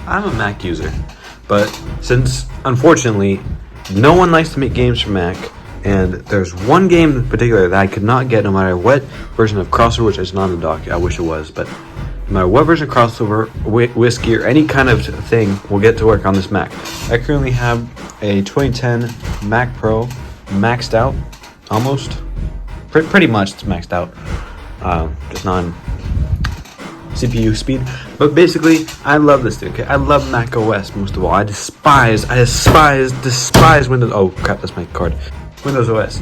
I'm a Mac user, but since unfortunately no one likes to make games for Mac, and there's one game in particular that I could not get no matter what version of crossover, which is not in the dock. I wish it was, but no matter what version of crossover, whiskey, or any kind of thing, will get to work on this Mac. I currently have a 2010 Mac Pro, maxed out, almost. Pretty much it's maxed out. Just not on CPU speed. But basically, I love this thing, okay? I love Mac OS most of all. I despise Windows. Oh crap, that's my card. Windows OS.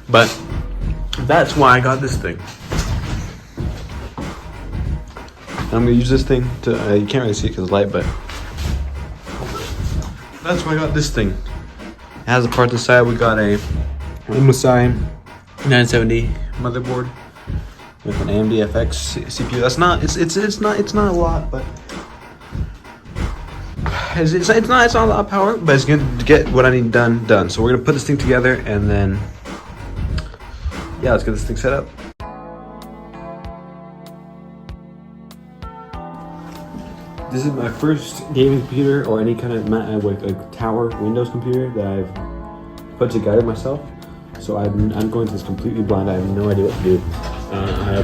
But that's why I got this thing. I'm gonna use this thing to, you can't really see it because of the light, but that's why I got this thing. It has a part to the side. We got a MSI 970 motherboard with an AMD FX CPU. That's not, it's not a lot, but it's not a lot of power, but it's gonna get what I need done. So we're gonna put this thing together, and then yeah, let's get this thing set up. This is my first gaming computer or any kind of like tower Windows computer that I've put together myself. So I'm going to this completely blind. I have no idea what to do.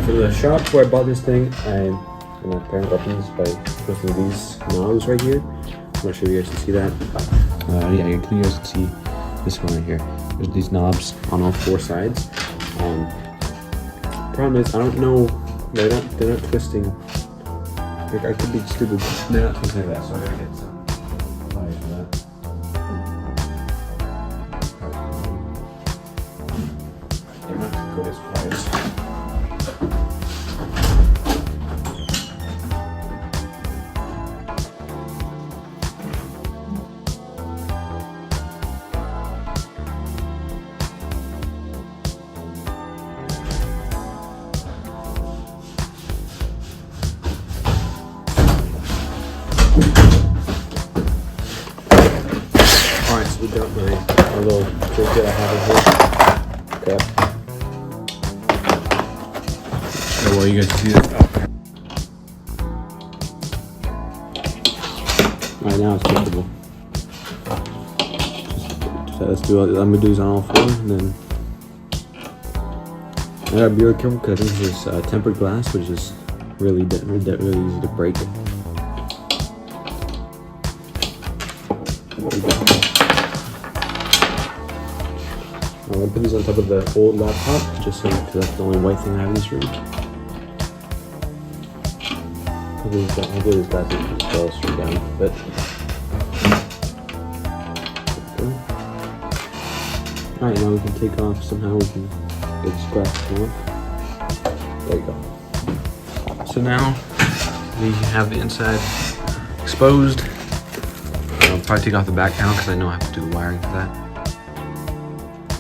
For the shop where I bought this thing, my parent opens by twisting these knobs right here. I'm not sure if you guys can see that. Yeah, you guys can see this one right here. There's these knobs on all four sides. Problem is, I don't know. They're not twisting. I could be stupid. They're not twisting like that, so I gotta get some pliers for that. I'm not gonna go with pliers. Alright, so we got my little trick that I have in here. Okay. So well, you guys see this? Alright, now it's comfortable. So let's do all, I'm gonna do these on all four, and then I gotta be really careful because I think this is tempered glass, which is really easy to break. I'm gonna put these on top of the old laptop, just so because that's the only white thing I have in this room. Hopefully this glass is just fall straight down, but alright, now we can take off somehow. We can get the scratch off. There you go. So now we have the inside exposed. I'll probably take off the back panel because I know I have to do the wiring for that.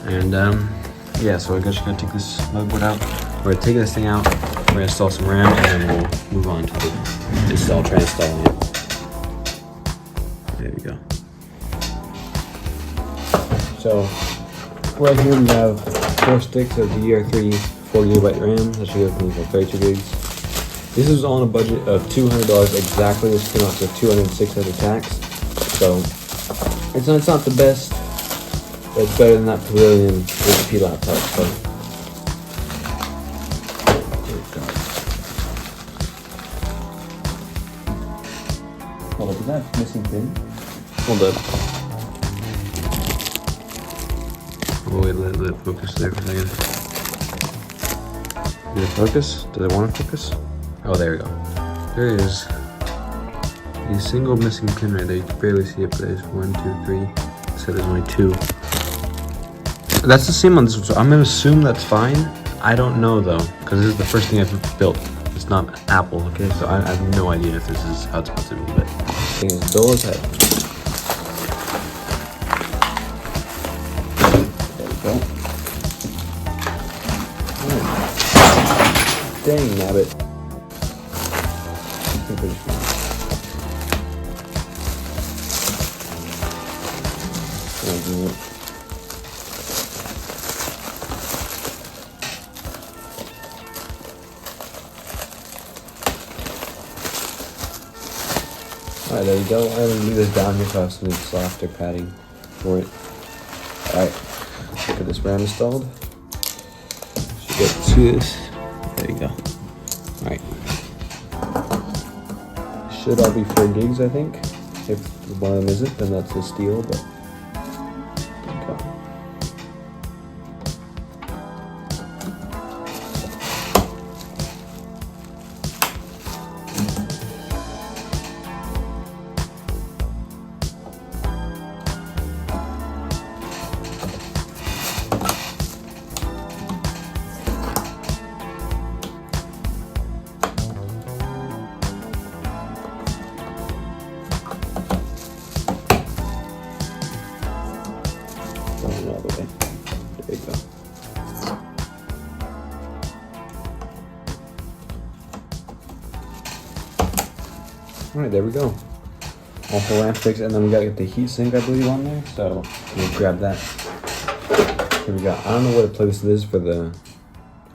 And yeah, so I guess you're gonna take this motherboard out. We're gonna take this thing out. We're gonna install some RAM, and then we'll move on to the try installing it. There we go. So right here we have 4 sticks of DDR3 4GB RAM. That should give me 32 gigs. This is on a budget of $200 exactly. This came out to $206 after tax. So it's not the best. It's better than that Pavilion HP laptop. So oh, look at that missing pin. Hold up. Oh wait, let it focus there for a second. Did it focus? Did I want to focus? Oh, there we go. There is a single missing pin right there. You can barely see it, but there's 1, 2, 3. So there's only 2. That's the same on this one, so I'm gonna assume that's fine. I don't know though, because this is the first thing I've built. It's not Apple, okay? So I have no idea if this is how it's supposed to be, but this thing is dull as heck. There we go. Oh. Dang, nabbit. Alright, there you go. I'm gonna leave this down here so I have some softer padding for it. Alright, get this RAM installed. Should get to this. There you go. Alright. Should all be 4 gigs, I think. If one of them isn't, then that's a steal, but there you go. All the way. There you go. Alright, there we go. All 4 lamps fixed, and then we gotta get the heat sink, I believe, on there. So we'll grab that. Here we go. I don't know what a place it is for the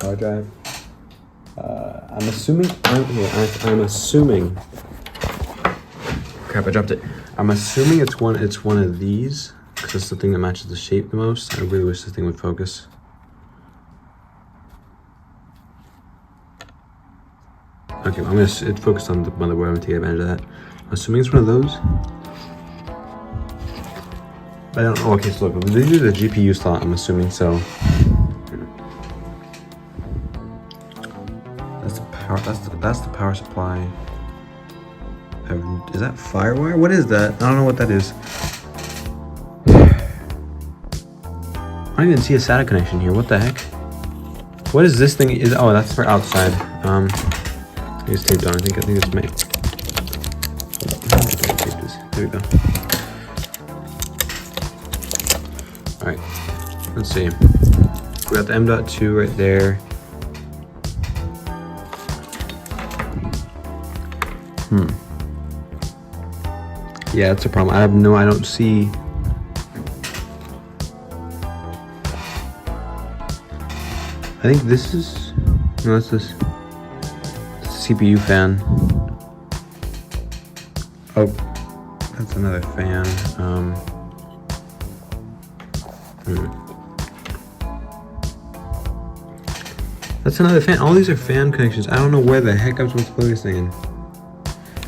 hard drive. I'm assuming. I'm assuming. Crap! I dropped it. I'm assuming it's one of these. Because it's the thing that matches the shape the most. I really wish this thing would focus. Okay, well, it's focused on the motherboard. I'm gonna take advantage of that. I'm assuming it's one of those. I don't know. Okay, so look, these are the GPU slot. I'm assuming so. That's the power. That's the power supply. Is that Firewire? What is that? I don't know what that is. I don't even see a SATA connection here. What the heck? What is this thing? Oh, that's for outside. It's taped on. I think it's made. There we go. All right. Let's see. We got the M.2 right there. Yeah, that's a problem. I don't see. I think this is, no, it's this. It's a CPU fan. Oh, that's another fan. That's another fan. All these are fan connections. I don't know where the heck I'm supposed to plug this thing in.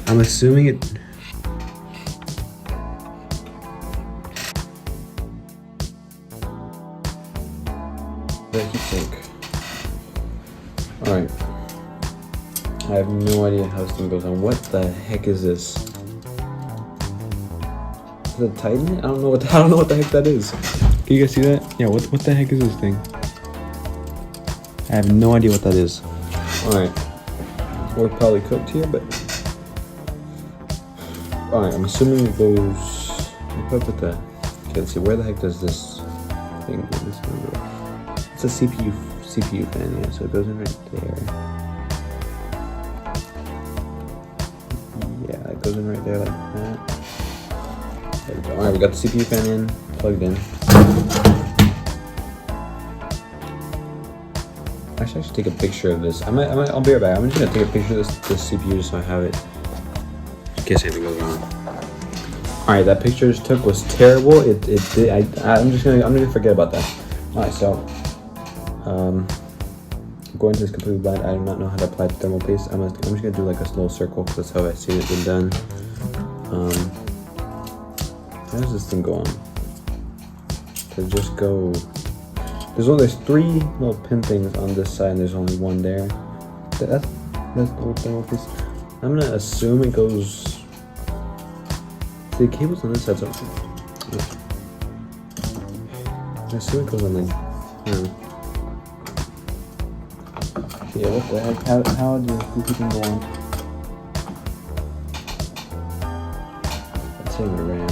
I'm assuming it. That heatsink. Alright. I have no idea how this thing goes on. What the heck is this? Is it Titan? I don't know what the heck that is. Can you guys see that? Yeah, what the heck is this thing? I have no idea what that is. Alright. We're probably cooked here, but alright, I'm assuming it goes. Put the. Okay, let's see, where the heck does this thing go? This one go? It's a CPU fan, yeah, so it goes in right there. Yeah, it goes in right there like that. There we go. Alright, we got the CPU fan in, plugged in. Actually, I should take a picture of this. I'll be right back. I'm just gonna take a picture of this CPU just so I have it in case anything goes wrong. Alright, that picture I just took was terrible. I'm gonna forget about that. Alright, so going to this completely blind. I do not know how to apply thermal paste. I'm just gonna do like a little circle because that's how I see it been done. How does this thing go on? To just go. There's 3 little pin things on this side, and there's only 1 there. That's the whole thermal paste. I'm gonna assume it goes. See, the cable's on this side, so I assume it goes on the. Yeah, what the heck? How do you can go on? Let's say the RAM.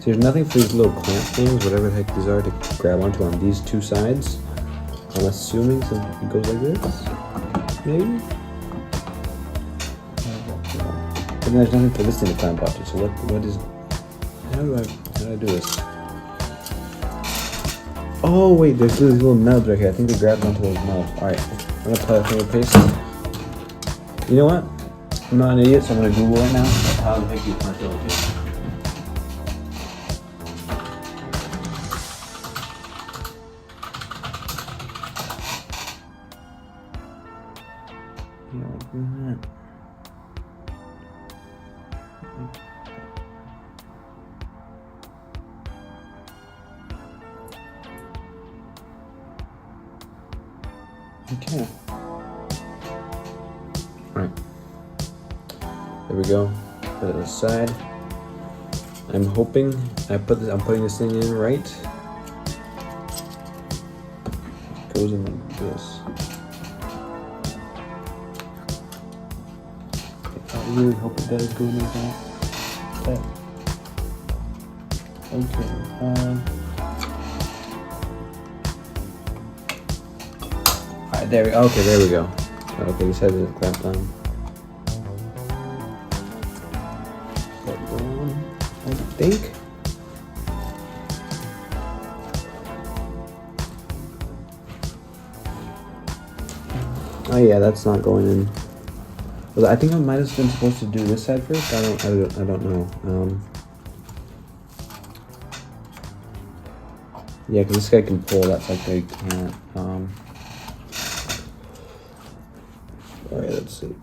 So there's nothing for these little clamp things, whatever the heck these are, to grab onto on these 2 sides. I'm assuming it goes like this, maybe. But there's nothing for this thing to clamp onto. So what is? How do I do this? Oh wait, there's these little nubs right here. I think they grabbed onto those nubs. Alright, I'm gonna apply the thermal paste. You know what? I'm not an idiot, so I'm gonna Google right now. How the heck do you plant the elephant? Yeah, like that. Okay. Alright. There we go. Put it aside. I'm hoping I'm putting this thing in right. It goes in like this. I really hope it does go in like that. Okay. Alright, there we go. Okay, there we go. Okay, this has it clamped on. I think. Oh yeah, that's not going in. Well, I think I might have been supposed to do this side first. I don't know. Yeah, because this guy can pull. That's like they can't. All right, let's see.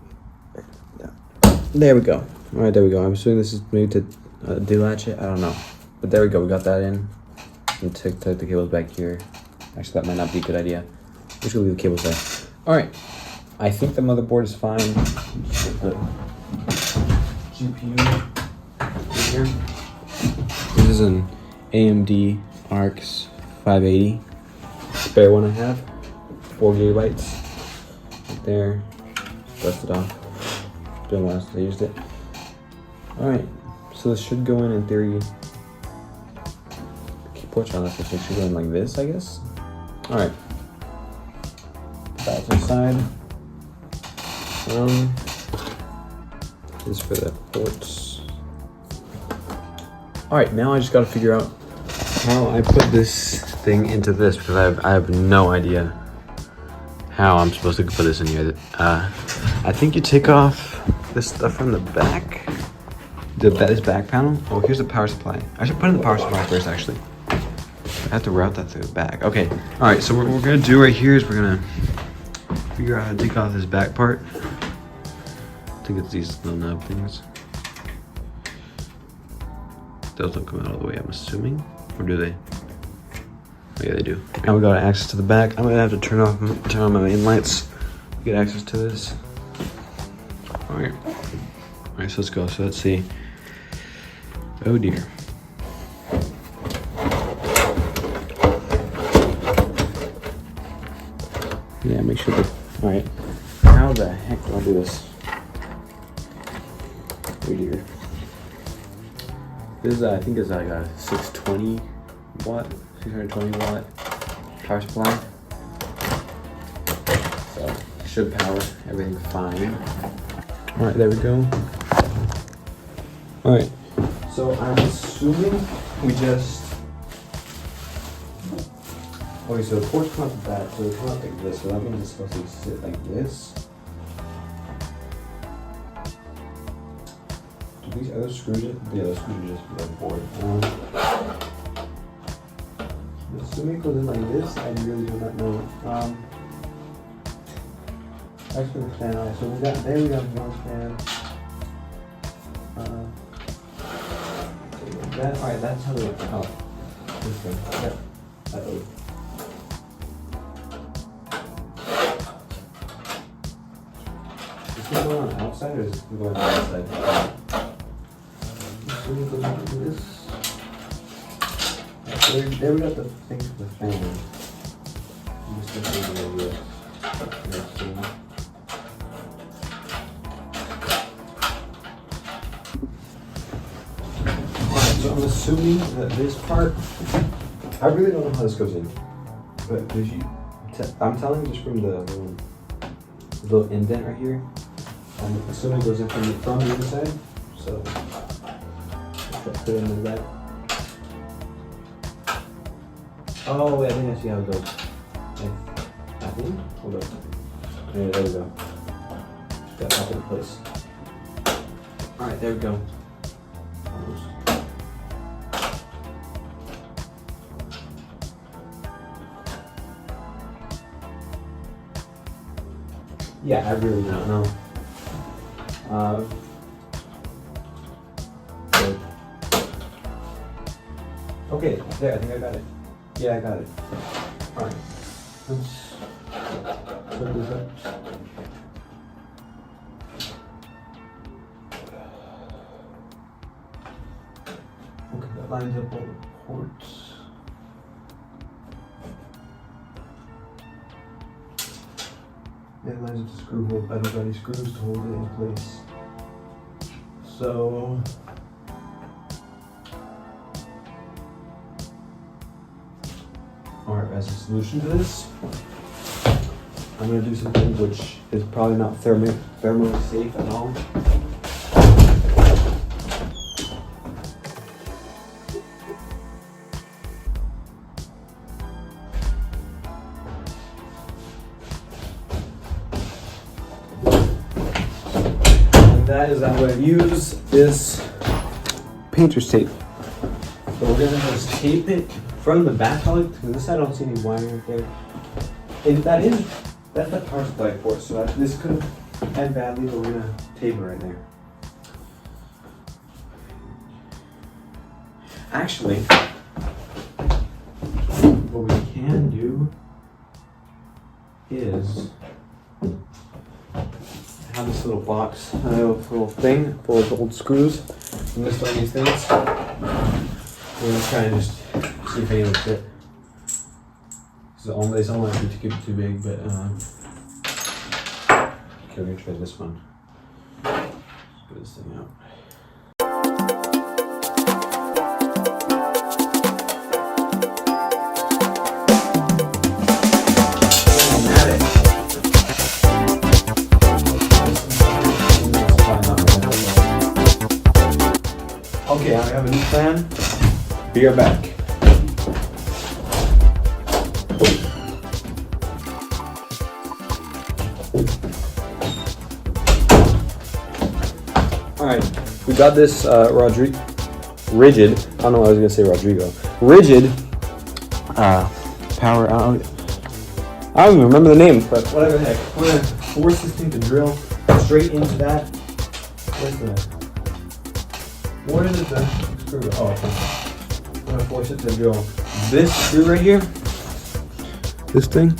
There we go. All right, there we go. I'm assuming this is maybe to delatch it. I don't know, but there we go. We got that in. And take the cables back here. Actually, that might not be a good idea. We should leave the cables there. All right. I think the motherboard is fine. Just put the GPU in here. This is an AMD RX 580. Spare one I have. 4 gigabytes. Right there. Dust it off. Been a while since I used it. Alright. So this should go in theory. Keep watching on this. It should go in like this, I guess. Alright. That's inside. This is for the ports. Alright, now I just gotta figure out how I put this thing into this because I have no idea how I'm supposed to put this in here. I think you take off this stuff from the back. This back panel. Oh, here's the power supply. I should put in the power supply first, actually. I have to route that through the back. Okay. Alright, so what we're gonna do right here is we're gonna figure out how to take off this back part. I think it's these little knob things. Those don't come out all the way, I'm assuming. Or do they? Oh, yeah, they do. Now we got access to the back. I'm gonna have to turn on my main lights to get access to this. Alright. Alright, so let's go. So let's see. Oh dear. Yeah, make sure that. Alright. How the heck do I do this? Oh dear. This is, I think, is like a 620 watt, 620 watt power supply. So it should power everything fine. All right, there we go. All right. So I'm assuming we just. Okay, so the ports come out the back, so they come out like this. So that means it's supposed to sit like this. Do these other screws? Yeah, those screws are just for the board. Assuming it goes in like this, I really do not know. Actually, the fan. Alright, so we got one fan. Alright, that's how they oh, this thing. Yep. Uh-oh. Is this going on the outside or is this going on the outside? This. There we got the thing for the fan. Just thinking of this. Alright, so I'm assuming that this part, I really don't know how this goes in, but I'm telling you just from the little indent right here. I'm assuming it goes in from the inside. So put it in the back. Oh wait, I think I see how it goes. I think. Hold up. Yeah, there we go. Got that in place. Alright, there we go. Yeah, I really don't know. Good. Okay, there, I think I got it. Yeah, I got it. Alright, let's put this up. Okay, that lines up all the ports. It lines up the screw hole, but I don't got any screws to hold it in place. So alright, as a solution to this, I'm gonna do something which is probably not thermally safe at all. That is, I'm going to use this painter's tape. So we're going to just tape it from the back of it, because this I don't see any wiring right there. And that's the power supply port, so this could end badly, but we're going to tape it right there. Actually, what we can do is have this little box, a little thing full of old screws and miscellaneous things. We're gonna try and just see if any will fit. So they don't want to be too big, but okay, we're gonna try this one. Get this thing out. Okay, I have a new plan. Be right back. Alright, we got this rigid, I don't know why I was gonna say Rodrigo. Rigid power out. I don't even remember the name, but whatever the heck. We're gonna force this thing to drill straight into that. Where is the screw? Oh, okay. I'm gonna force it to drill this screw right here, this thing,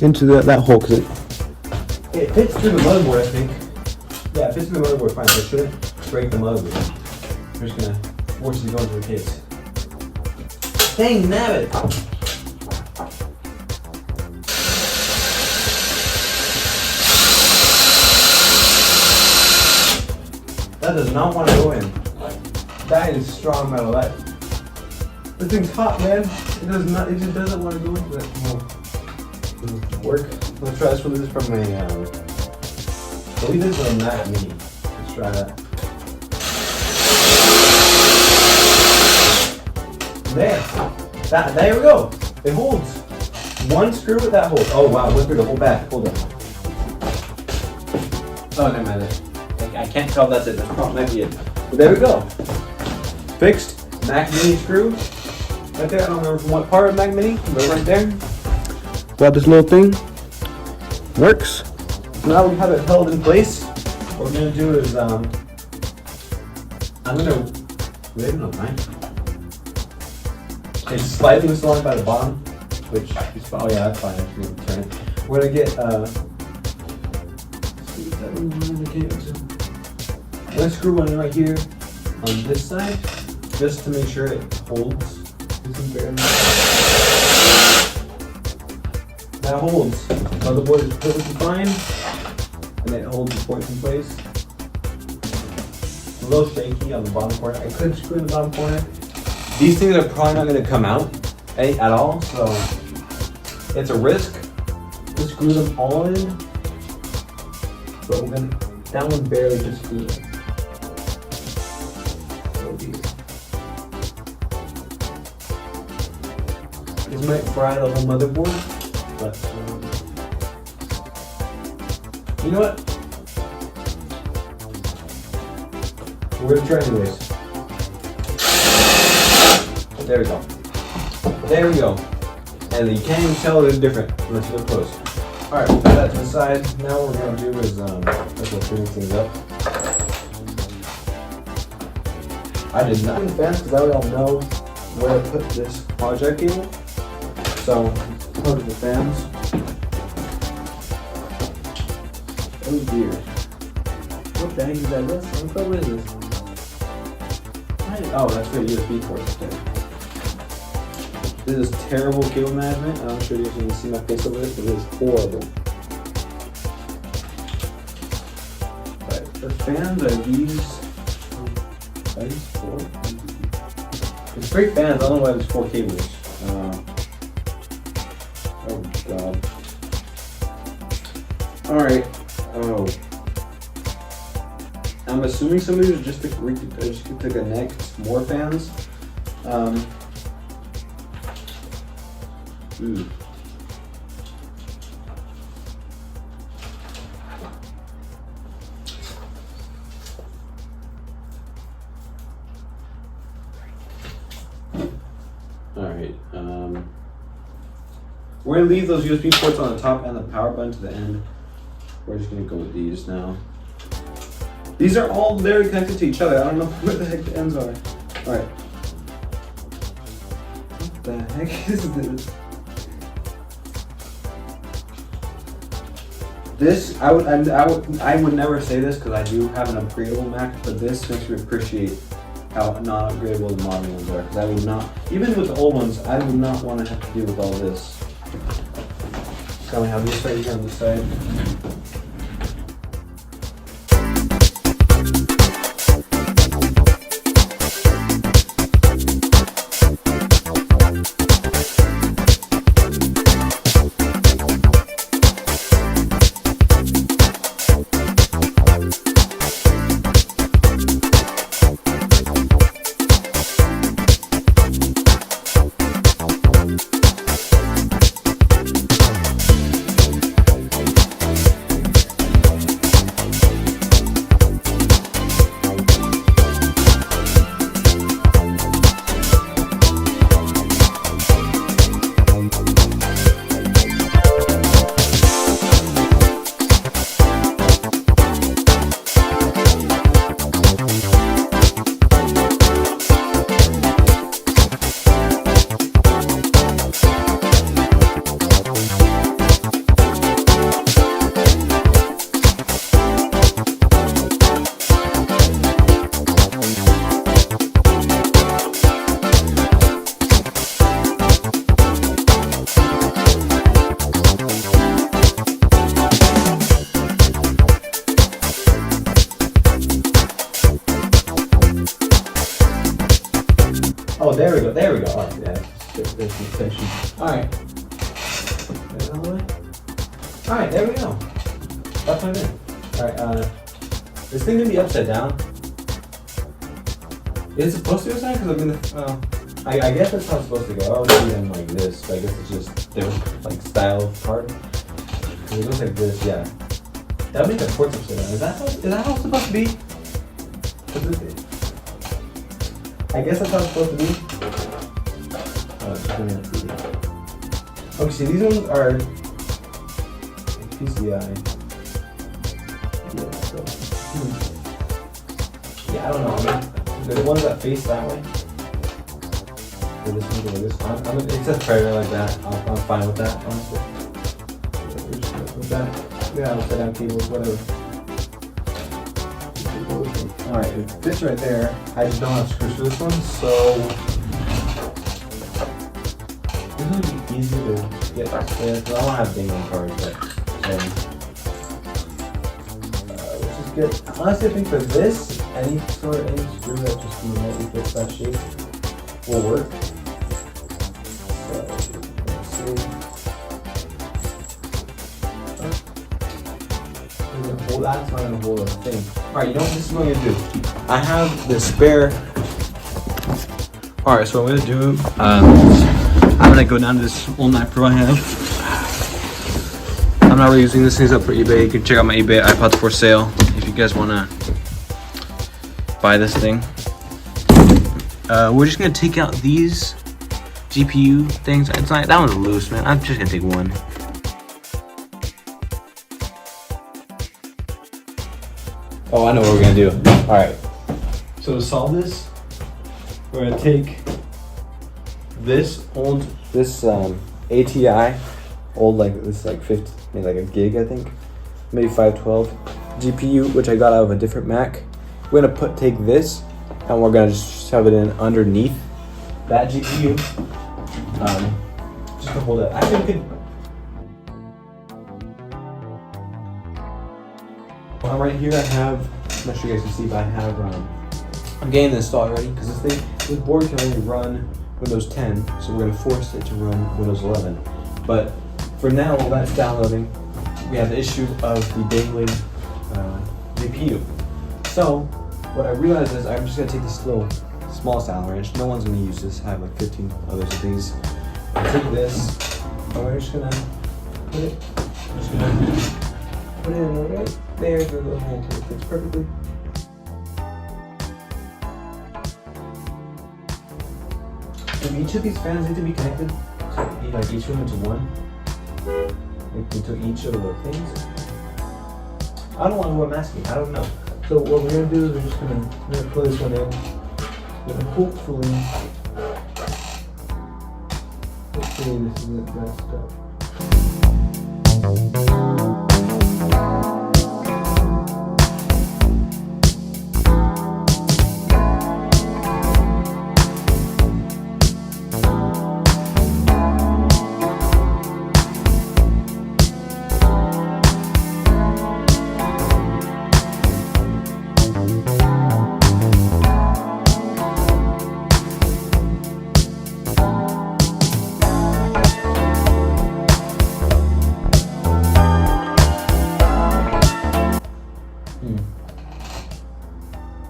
into that hole, because it fits through the motherboard, I think. Yeah, it fits through the motherboard fine, so it shouldn't break the motherboard. I'm just gonna force it to go into the case. Dang nabbit! That does not want to go in. That is strong metal. This thing's hot, man. It does not. It just doesn't want to go into that. Won't work. Let's try this one. This is from a. I believe this is a Mac Mini. Let's try that. There we go. It holds. One screw with that holds. Oh wow, went through the whole back. Hold on. Oh, never mind. I can't tell if that's it. That probably might be it. But there we go. Fixed. Mac Mini screw. Right there. I don't remember from what part of Mac Mini, but right there. Got this little thing. Works. Now we have it held in place. What we're going to do is, I'm going to, we have no knife. It's slightly installed by the bottom, which is, oh yeah, that's fine. Actually, turn it. We're going to get, I'm going to screw one right here on this side, just to make sure it holds. That holds. Motherboard is perfectly fine, and it holds the ports in place. A little shaky on the bottom corner. I could screw in the bottom corner. These things are probably not going to come out at all, so it's a risk to screw them all in. But we're going to, that one barely just screwed in. This might fry the whole motherboard, but you know what? We're gonna try anyways. There we go. There we go. And you can't even tell they're different unless you look close. Alright, we'll put that to the side. Now what we're gonna do is let's go clean things up. I did not put fans because I don't know where to put this project cable. So plug the fans. Oh dear. What the heck is that? What is this? Oh, that's for USB ports. Okay. This is terrible cable management. I'm not sure if you can see my face over this, but it is horrible. Right, the fans are these. Are these 4? There's 3 fans. I don't know why there's 4 cables. Oh god. Alright. Oh. I'm assuming somebody was just to connect more fans. Alright, we're gonna leave those USB ports on the top and the power button to the end. We're just gonna go with these now. These are all very connected to each other. I don't know where the heck the ends are. Alright. What the heck is this? This, I would never say this because I do have an upgradable Mac, but this makes me appreciate how not upgradable the modern ones are. Because I would not, even with the old ones, I would not want to have to deal with all this. So we have this right here on the side. Oh, there we go, there we go. Alright, yeah, there's the section. Alright. Alright, there we go. That's my thing. Alright, this thing gonna be upside down. Is it supposed to be upside down? Because I guess that's how it's supposed to go. I would do them like this, but I guess it's just different like style card. Because it goes like this, yeah. That would make the ports upside down. Is that how it's supposed to be? I guess that's how it's supposed to be. Oh, it's coming out TV. Okay, see, these ones are PCI. Yeah, so, yeah, I don't know. I mean, the ones that face that way. Or this one or this one. It says prayer like that. I'm fine with that, honestly. With that, yeah, upside down cables, whatever. Alright, it fits right there. I just don't have screws for this one, so it's gonna be easy to get upstairs. I don't have bingo cards, but which is good. Honestly, I think for this, any screw that just remotely fits that shape will work. So let's see. Hold that, it's not gonna hold a thing. Alright, you know what this is what I'm gonna do? I have this spare. Alright, so what I'm gonna do, I'm gonna go down to this old Mac Pro I have. I'm not really using this, thing's up for eBay. You can check out my eBay iPods for sale if you guys wanna buy this thing. We're just gonna take out these GPU things. It's not, that one's loose, man. I'm just gonna take one. Oh, I know what we're gonna do. All right. So to solve this, we're gonna take this ATI, old like this like 50, maybe like a gig I think, maybe 512 GPU, which I got out of a different Mac. We're gonna take this and we're gonna just shove it in underneath that GPU, just to hold it. Actually, we could. Well, right here I have. I'm not sure you guys can see, but I have. I'm getting this installed already because this board can only run Windows 10, so we're gonna force it to run Windows 11. But for now, while that's downloading, we have the issue of the dangling GPU. So what I realized is I'm just gonna take this little small Allen wrench. No one's gonna use this. I have like 15 others of these. I take this, and we're just gonna put it. Put it in right there. The little hole so it fits perfectly. So each of these fans need to be connected. So like each one into one. Into each of the things. I don't know what I'm asking. I don't know. So what we're gonna do is we're just gonna plug this one in. And hopefully this isn't messed up.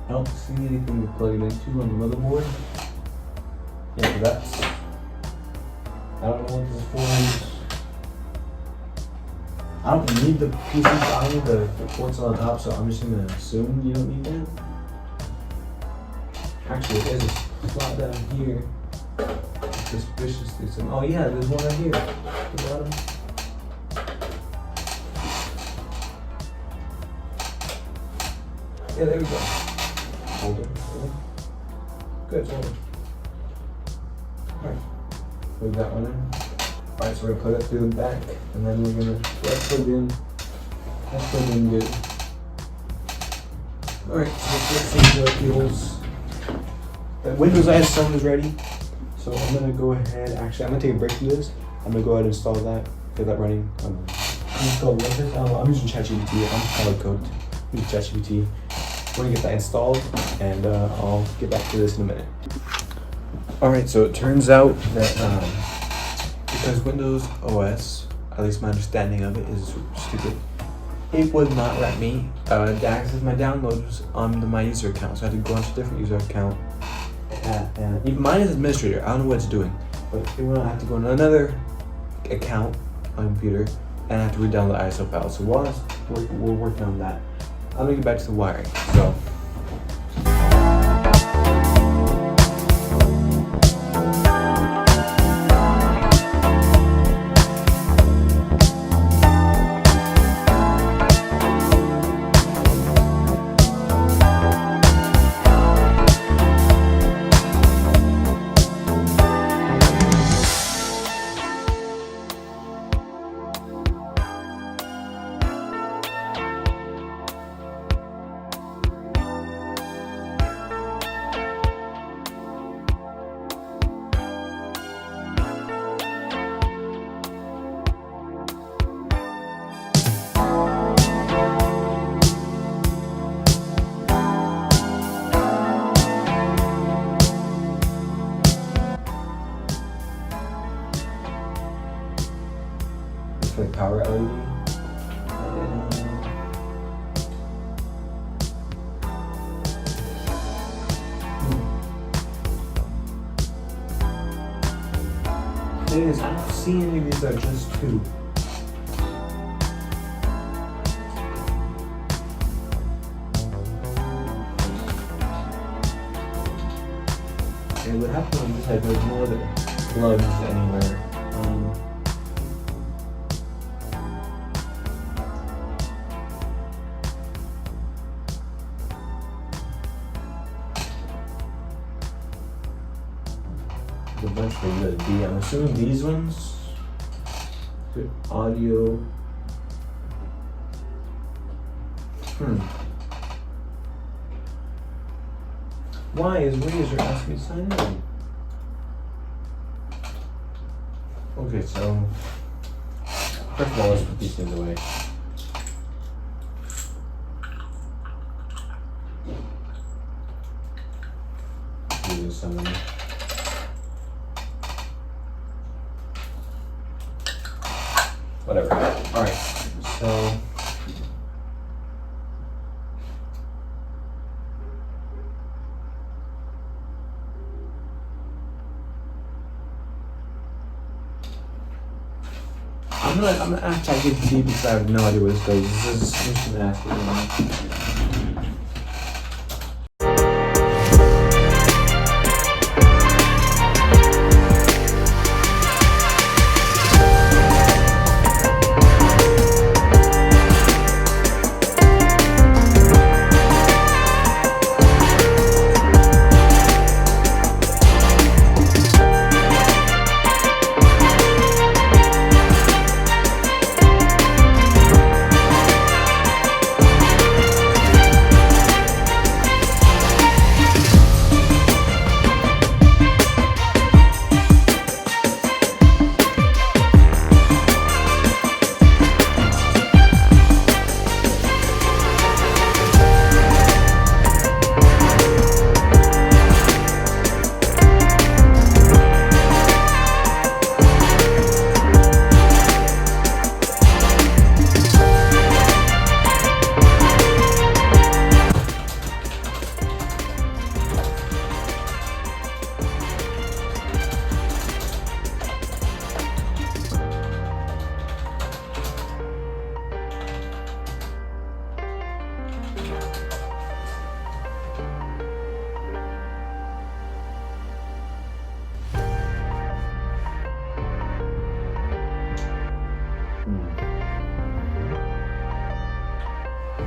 I don't see anything to plug it into on the motherboard. Yeah, so that's. I don't know what this is for. I don't need the PCs, I don't need the ports on the top, so I'm just gonna assume you don't need that. Actually, there's a slot down here. Suspiciously. Oh yeah, there's one right here. At the bottom. Yeah, there we go. Hold it. Good, hold it. Alright. Move that one in. Alright, so we're gonna put it through the back, and then we're gonna let's put it in. Let's put it in good. Alright, so let's see what fuels. The Windows ISM is ready. So I'm gonna go ahead, actually I'm gonna take a break from this. I'm gonna go ahead and install that, get that running. I'm using ChatGPT, I'm color coded. Use ChatGPT. We're gonna get that installed, and I'll get back to this in a minute. Alright, so it turns out that because Windows OS, at least my understanding of it is stupid, it would not let me access my downloads on my user account. So I had to go onto a different user account. And even mine is administrator, I don't know what it's doing, but it will have to go on another account on my computer and I have to re-download the ISO file. So while we're working on that, I'm gonna get back to the wiring. So. Like power LED. Thing is, I don't see any of these that are just two. it would happen on this side, there's no other plugs anywhere. The bunch for USB. I'm assuming these ones, good audio. Why is Razer asking me to sign in? Okay, so first of all, let's put these things away. Using some of them. Whatever. All right. So. I'm gonna ask ChatGPT because I have no idea where this goes. I'm just gonna ask it.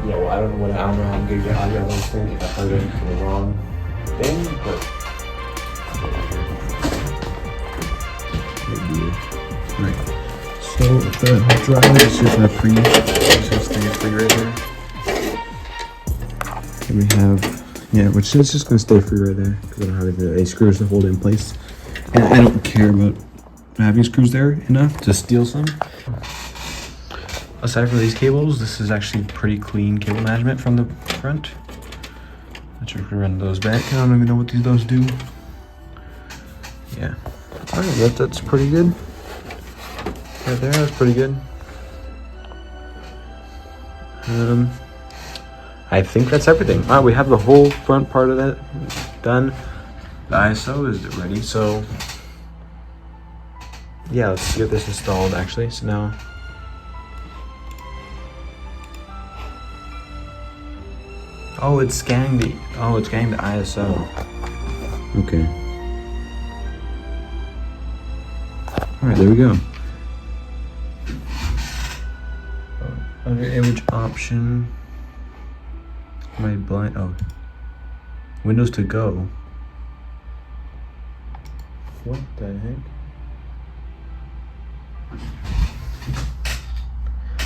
Yeah, well, I don't know how I'm gonna get audio on this thing if I heard it from the wrong thing, but. Right. So the driver is just a free, it's just stay free right there. And we have, yeah, which is just gonna stay free right there because I don't have any screws to hold it in place. And I don't care about having screws there enough to steal some. Aside from these cables, this is actually pretty clean cable management from the front. Let's just run those back. I don't even know what those do. Yeah. Alright, that's pretty good. Right there, that's pretty good. I think that's everything. Alright, we have the whole front part of that done. The ISO is ready, so yeah, let's get this installed actually. So now it's scanning the ISO. Okay. Alright, there we go. Under image option, Windows to go. What the heck?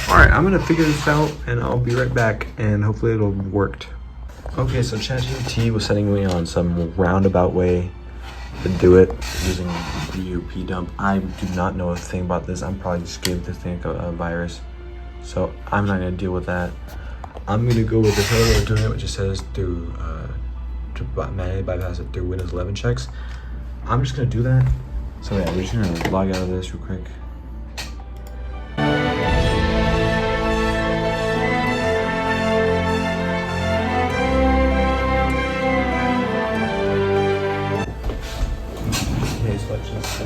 Alright, I'm gonna figure this out and I'll be right back and hopefully it'll worked. Okay, so ChatGPT was sending me on some roundabout way to do it using UP dump. I do not know a thing about this. I'm probably just gave this thing a virus. So I'm not gonna deal with that. I'm gonna go with this other way of doing it, which just says through to manually bypass it through Windows 11 checks. I'm just gonna do that. So yeah, we're just gonna log out of this real quick. Okay, so let's just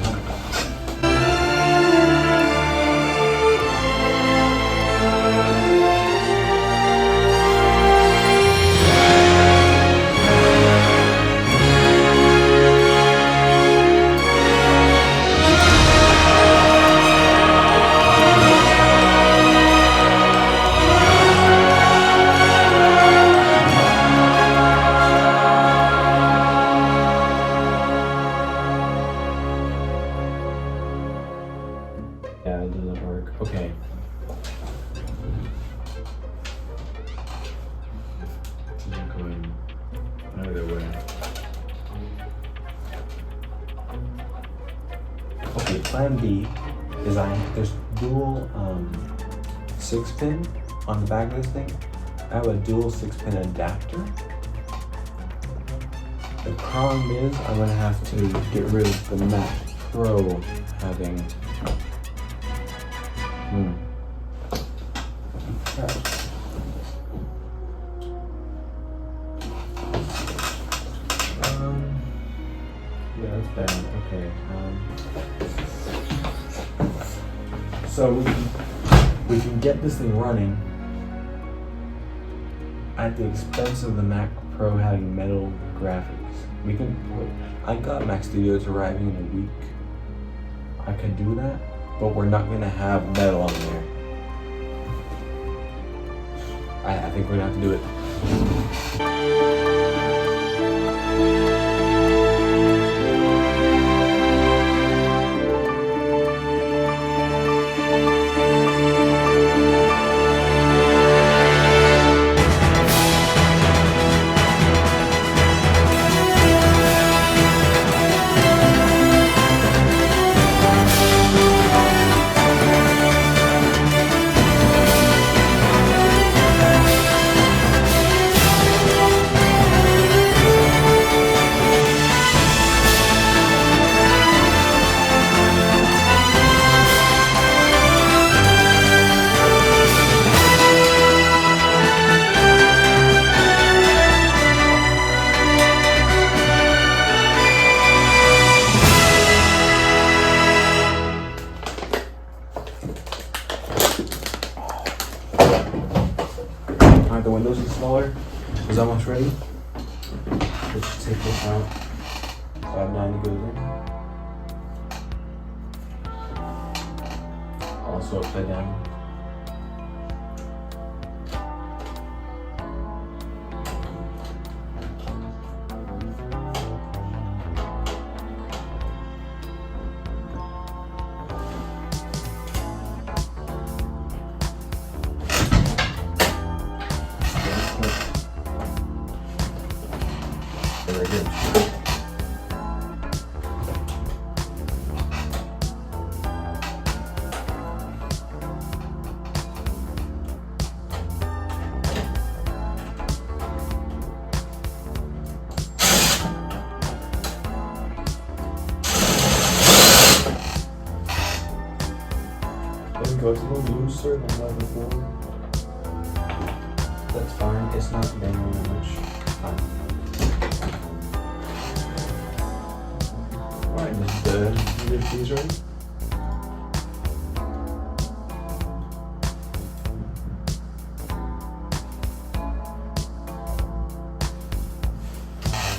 Plan B is there's dual 6-pin on the back of this thing. I have a dual 6-pin adapter. The problem is I'm gonna have to get rid of the Mac Pro having. Yeah, that's bad. Okay. So we can get this thing running at the expense of the Mac Pro having metal graphics. We can I got Mac Studios arriving in a week. I could do that, but we're not gonna have metal on there. I think we're gonna have to do it. Alright, the windows are smaller. It's almost ready. Let's just take this out. So I have 90 goes in. Also upside down. Very good. There we go, it's a little looser than that before. That's fine, it's not banging that much. Fine. Alright, this is the USBs ready.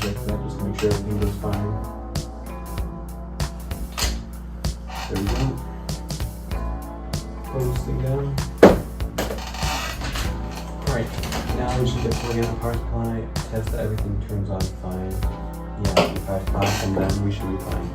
Check that just to make sure everything goes fine. There we go. Close this thing down. Alright, now we should get plugged in the power supply, test that everything turns on fine. Yeah, if I pass and then we should be fine.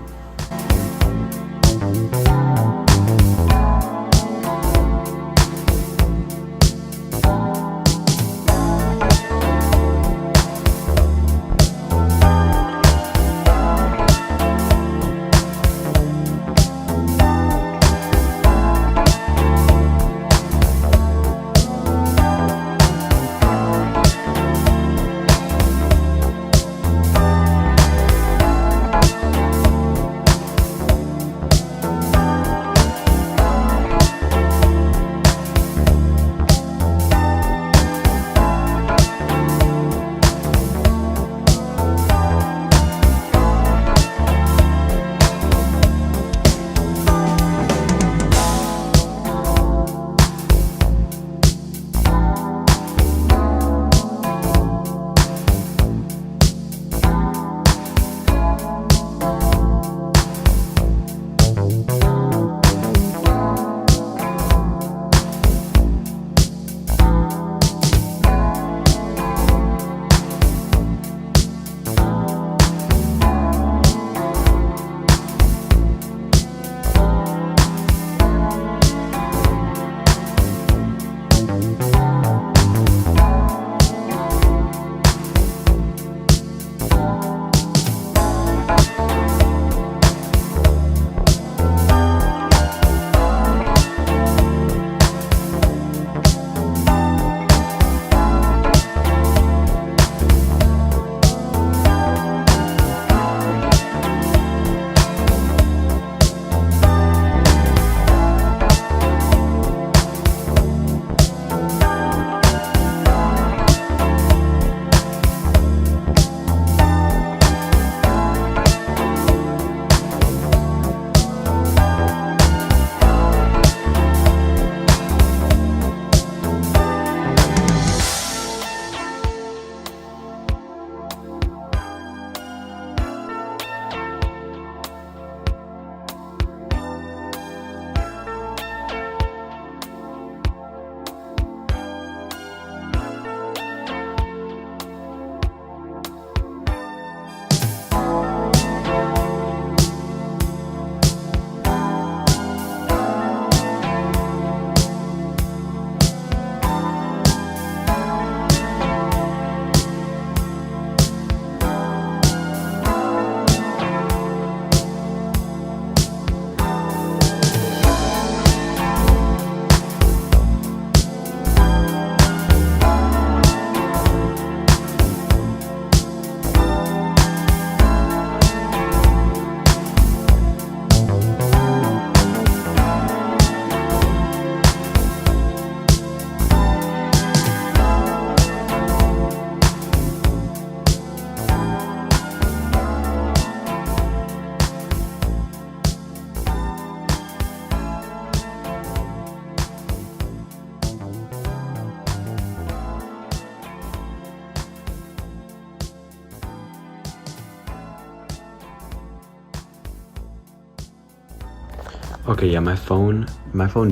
Okay, yeah, my phone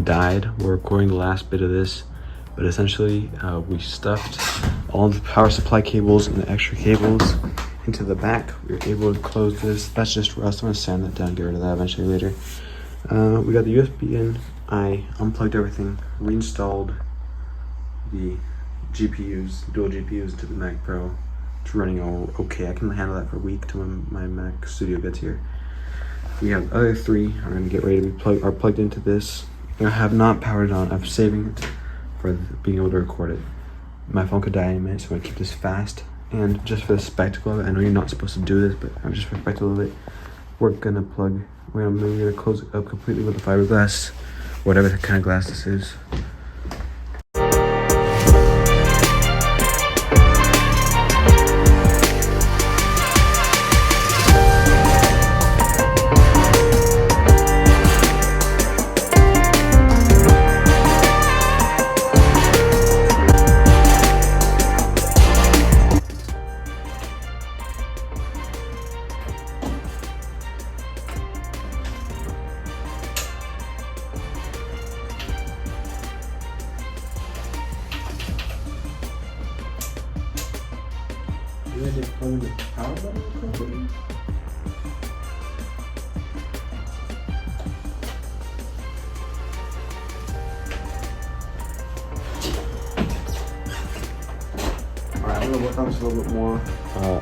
died. We're recording the last bit of this, but essentially we stuffed all the power supply cables and the extra cables into the back. We were able to close this. That's just rust. I'm gonna sand that down, get rid of that eventually later. We got the USB in. I unplugged everything, reinstalled the GPUs, dual GPUs into the Mac Pro. It's running all okay. I can handle that for a week till my Mac Studio gets here. We have the other three are going to get ready to be plugged into this. I have not powered it on. I'm saving it for being able to record it. My phone could die in a minute, so I'm going to keep this fast. And just for the spectacle of it, I know you're not supposed to do this, but just for the spectacle of it, we're going to close it up completely with the fiberglass, whatever kind of glass this is. Did they plug in the power button correctly? Alright, I'm gonna work on this a little bit more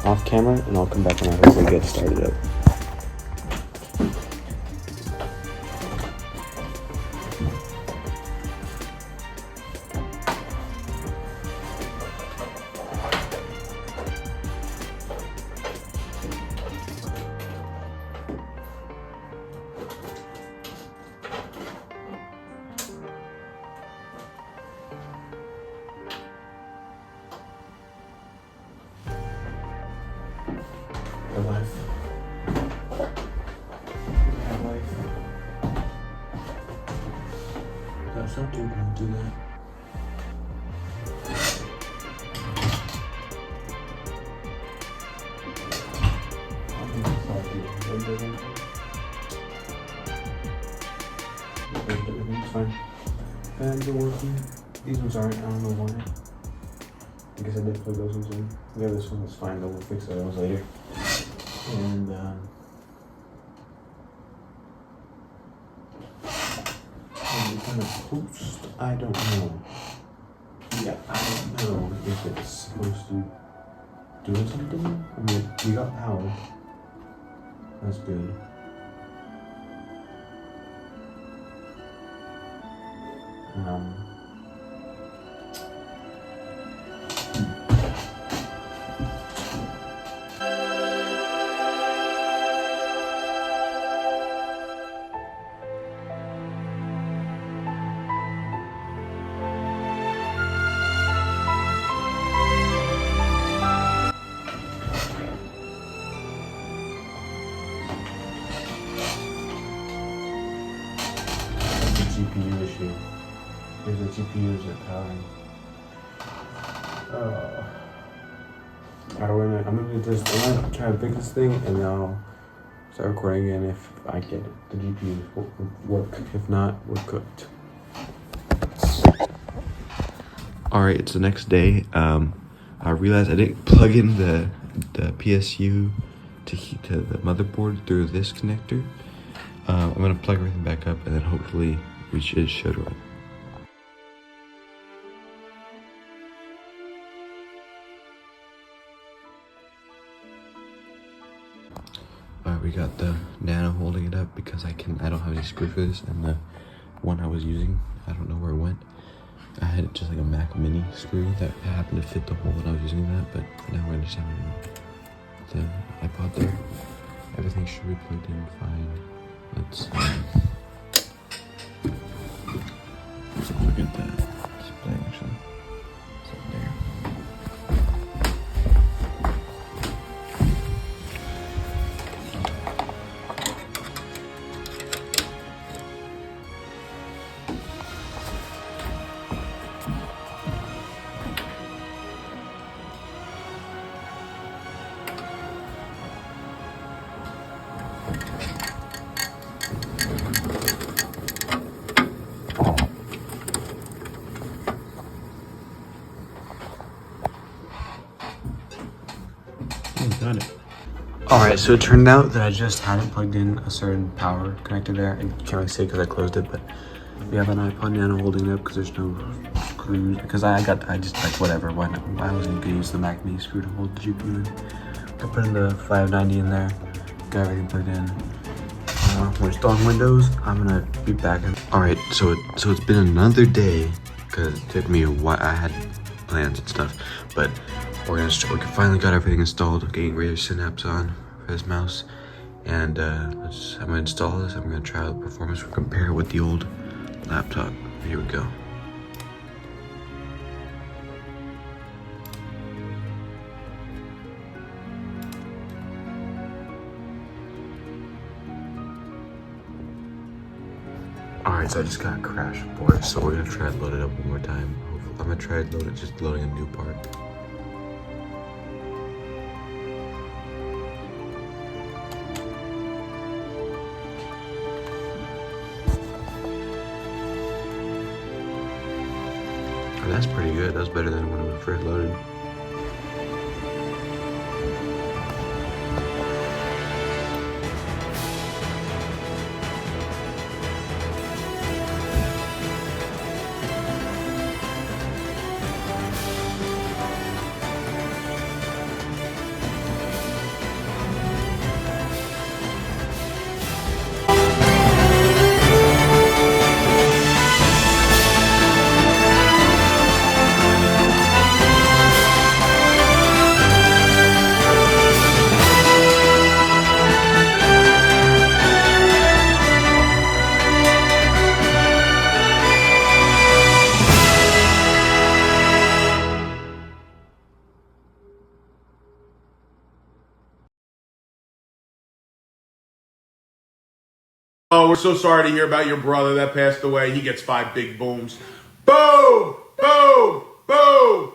off camera, and I'll come back when I hopefully get started up. Life. That's not doing to do that. Everything's fine. And they're working. These ones aren't. I don't know why. I guess I did plug those ones in. We have this one that's fine, though. We'll fix the other ones later. And kind of post, I don't know. Yeah, I don't know if it's supposed to do something. I mean, we got power. That's good. GPU issue. There's a GPUs are powering. Alright, I'm gonna try to fix this thing, and then I'll start recording again if I get it. The GPU will work. If not, we're cooked. Alright, it's the next day. I realized I didn't plug in the PSU to the motherboard through this connector. I'm gonna plug everything back up, and then hopefully it should run. Alright, we got the Nano holding it up because I don't have any screw for this, and the one I was using, I don't know where it went. I had just like a Mac Mini screw that happened to fit the hole when I was using that, but now we're just having the iPod there. Everything should be plugged in fine. Let's look at the display actually. It's up there. got it. Alright, so it turned out that I just hadn't plugged in a certain power connector there. And you can't really see it because I closed it, but we have an iPod Nano holding it up because there's no screws. Because I just like whatever. Why wasn't gonna use the Mac Mini screw to hold the GPU in? I put in the 590 in there, got everything plugged in. We're installing Windows. I'm gonna be back. Alright, so it's been another day because it took me a while. I had plans and stuff, but we finally got everything installed. Getting Raider Synapse on for this mouse, and I'm gonna install this. I'm gonna try out the performance. We'll compare it with the old laptop. Here we go. Alright, so I just got a crash report, so we're gonna try to load it up one more time. I'm gonna try to just loading a new part. Oh, that's pretty good. That's better than when it first loaded. Oh, we're so sorry to hear about your brother that passed away. He gets 5 big booms. Boom! Boom! Boom!